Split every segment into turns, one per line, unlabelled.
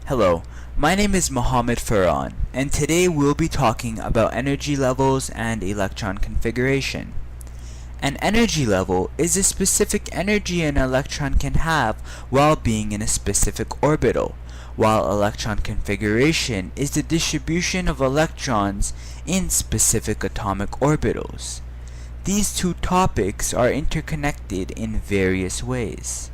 Hello, my name is Mohammed Farhan, and today we'll be talking about energy levels and electron configuration. An energy level is a specific energy an electron can have while being in a specific orbital, while electron configuration is the distribution of electrons in specific atomic orbitals. These two topics are interconnected in various ways.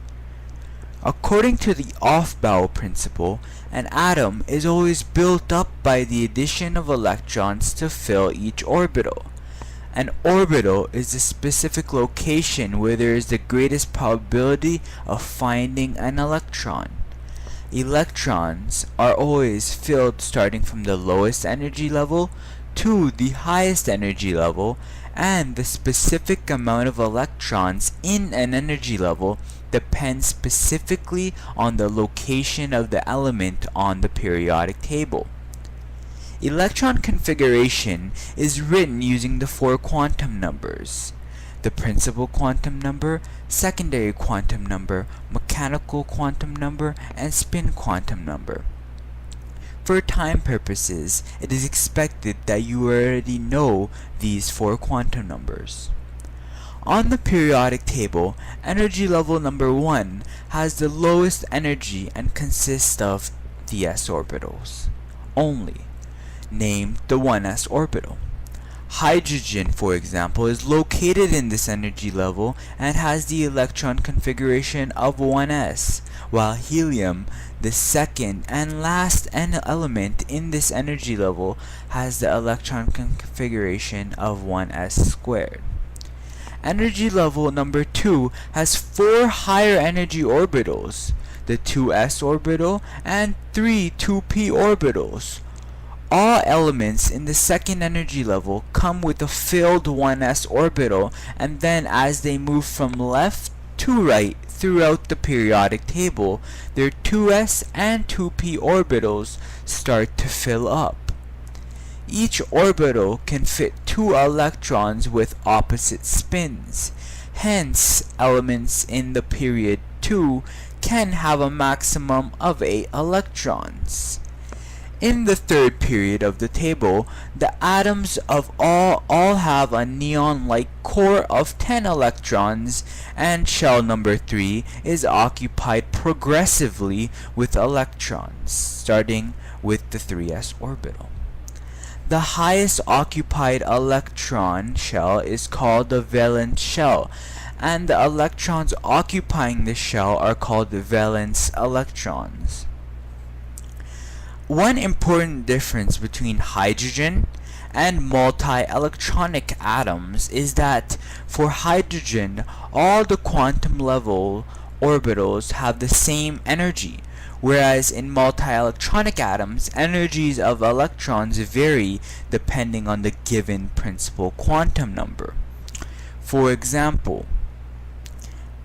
According to the Aufbau principle, an atom is always built up by the addition of electrons to fill each orbital. An orbital is a specific location where there is the greatest probability of finding an electron. Electrons are always filled starting from the lowest energy level to the highest energy level, and the specific amount of electrons in an energy level depends specifically on the location of the element on the periodic table. Electron configuration is written using the four quantum numbers: the principal quantum number, secondary quantum number, mechanical quantum number, and spin quantum number. For time purposes, it is expected that you already know these four quantum numbers. On the periodic table, energy level number 1 has the lowest energy and consists of the s orbitals only, named the 1s orbital. Hydrogen, for example, is located in this energy level and has the electron configuration of 1s, while helium, the second and last element in this energy level, has the electron configuration of 1s squared. Energy level number 2 has 4 higher energy orbitals, the 2s orbital and 3 2p orbitals. All elements in the second energy level come with a filled 1s orbital, and then as they move from left to right throughout the periodic table, their 2s and 2p orbitals start to fill up. Each orbital can fit 2 electrons with opposite spins. Hence, elements in the period 2 can have a maximum of 8 electrons. In the third period of the table, the atoms of all have a neon-like core of 10 electrons, and shell number 3 is occupied progressively with electrons, starting with the 3s orbital. The highest occupied electron shell is called the valence shell, and the electrons occupying the shell are called the valence electrons. One important difference between hydrogen and multi-electronic atoms is that for hydrogen, all the quantum level orbitals have the same energy, whereas in multi-electronic atoms, energies of electrons vary depending on the given principal quantum number. For example,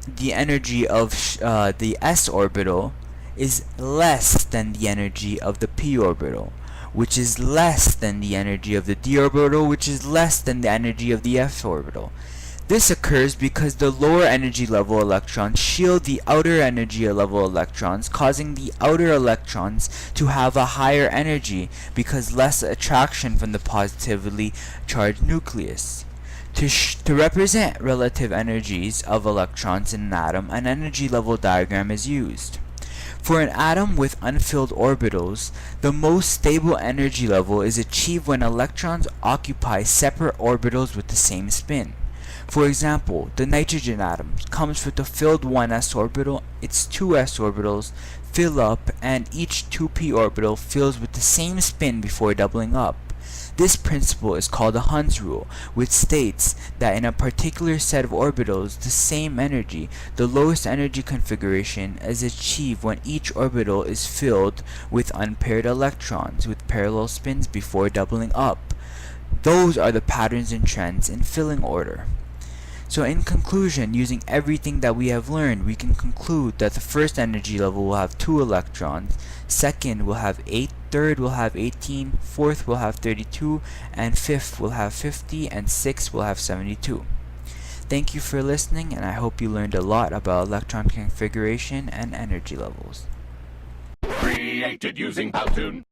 the energy of the s orbital is less than the energy of the p orbital, which is less than the energy of the d orbital, which is less than the energy of the f orbital. This occurs because the lower energy level electrons shield the outer energy level electrons, causing the outer electrons to have a higher energy because less attraction from the positively charged nucleus. To represent relative energies of electrons in an atom, an energy level diagram is used. For an atom with unfilled orbitals, the most stable energy level is achieved when electrons occupy separate orbitals with the same spin. For example, the nitrogen atom comes with a filled 1s orbital, its 2s orbitals fill up, and each 2p orbital fills with the same spin before doubling up. This principle is called the Hund's rule, which states that in a particular set of orbitals, the same energy, the lowest energy configuration, is achieved when each orbital is filled with unpaired electrons with parallel spins before doubling up. Those are the patterns and trends in filling order. So in conclusion, using everything that we have learned, we can conclude that the first energy level will have 2 electrons, second will have 8, third will have 18, fourth will have 32, and fifth will have 50, and sixth will have 72. Thank you for listening, and I hope you learned a lot about electron configuration and energy levels.
created using Powtoon.